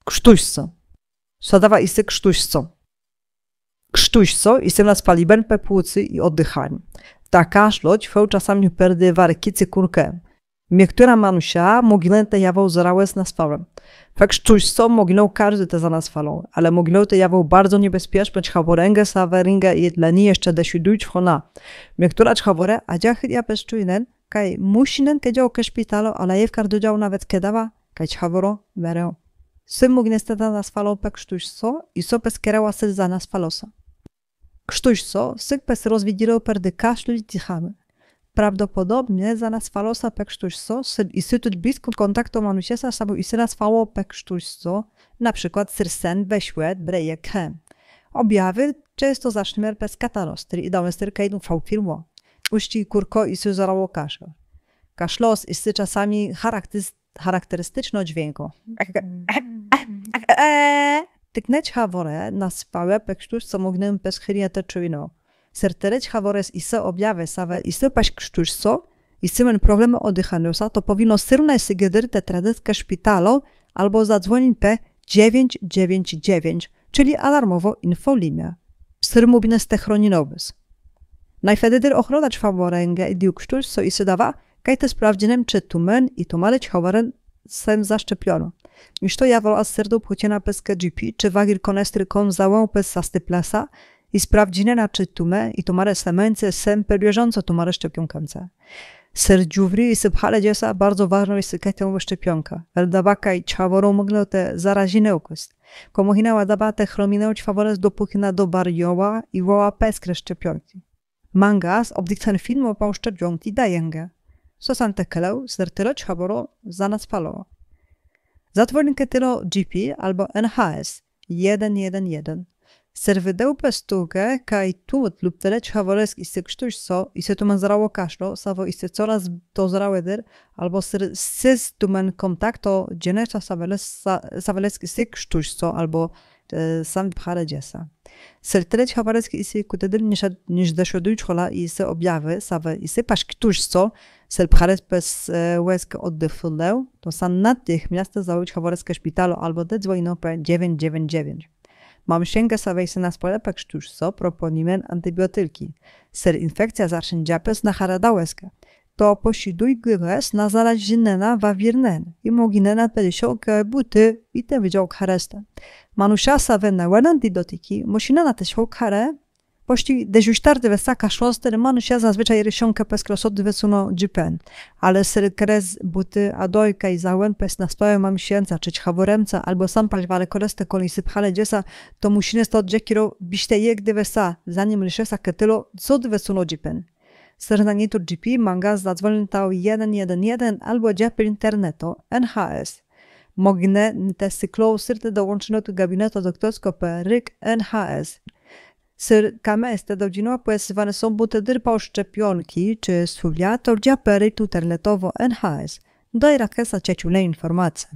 Krztuśco. Sadawa isy krztuśco. Krztuśco isy nas paliben pe płucy i oddychanie. Ta kaszloć fał czasami perdy warkicy kurkę. Niektóra manusia mogilę te jawał zarałes na spałem. Fak krztuśco mogilą każdy te za nas falą, ale mogilą te jawał bardzo niebezpieczne czchaworęgę, saweringę i tleni jeszcze desiduć wchona. Niektóra czchaworę, a dziachy ja bezczujnen, kaj musinen kedział ke szpitalo, ale je w kardodział nawet kedawa, kaj czchaworo berę. Sym mógł niestety nas falą pe krztuśco i so pes kerała sy za nas falosa. Krztuśco syk pes rozwidziło perdy kaszlu i tichamy. Prawdopodobnie za nas falosa pe krztuśco i sy tuć blisko kontaktu manusiesa sabu i sy nas falo pe krztuśco, na przykład syr sen, weśłet, brejek, hem. Objawy często zaczniemy pes katarostry i damy styr kejdu fałpilmo. Uści kurko i sy zarało kaszel. Kaszlos i sy czasami charakterystyczno dźwięko. Tykneć haworę na spałę pe krztuśco mognym pes chyriete czujno. Sertereć hawores i se objawy same i se paść krztuśco i symen problemy oddychania, to powinno syrne sygedyr te tradyckie szpitalo albo zadzwonić pe 999, czyli alarmowo infolinię. Syrmubine stechroninowys. Najfedydyr ochronać faworęgę i diu krztuśco i se dawa, kaj te sprawdzinem czy tumen i to maleć haworen sem zaszczepiono. Iż to jawo a serdu płociena pes KGP, czy wagir konestry kon załą pes sastyplesa, i sprawdzine na czytume i to mare semence sem bieżąco to mare szczepionkance. Ser dziuwri i sypchale dziesa bardzo ważną jest syketą szczepionka. Eldabaka i czhaworą mogą te zarazine ukust. Komuchina ładaba te chrominę czwawores dopóki na do barioła i woła peskre szczepionki. Mangas obdikcen film opał szczepionki dajęgę. Sosante keleł sertyro czhaworo za nas palowo. Zatwornike tylo GP albo NHS 111. Serwydeł pestukę, kaj tut lub teleć haworesk i se krztuśco i se tumen zarało kaszlo, sawo i se coraz to zarałydyr, albo sys tumen kontakto dzienecza sawelecki se krztuśco, albo sam pchare dziesa. Ser teleć haworeski i se kutedyr niż deszoduj chola i se objawy, sawe i se pasz krztuśco, ser pchare bez łezkę oddyfuleł, to sam natychmiast założyć haworeskie szpitalo, albo te dzwonino pe 999. Mam sięgę sawej se na spolepek krztuśco, proponimen antybiotyki. Ser infekcja zacznie dziapes na haradałeskę. To posiduj gyres na zalazinena wawirnen i moginena pedysiołkę buty i te wydział karestę. Manusia sawe na antibiotyki, musina na te siołk hare, pości dejusztardy wesaka szloster manusia zazwyczaj rysionkę pes krosody wesuno dzipen, ale ser kres buty a dojka i załen pes na stoję mam sięca, czyć haworemca albo sam paźwale koreste koli sypchale dziesa, to musine sto dziekiro bište jegdy wesa, zanim ryszesa ketylo, co wesuno dzipen. Ser na nietu GP manga zadzwonił tał 111 albo dziapy internetu NHS. Mogne te syklo syrte dołączono do gabinetu doktorsko per ryk NHS. Sir kameste dodzino pojesywane są butedyr po szczepionki czy sulia, to dziapery tu internetowo NHS. Daj rakesa cieciule informacje.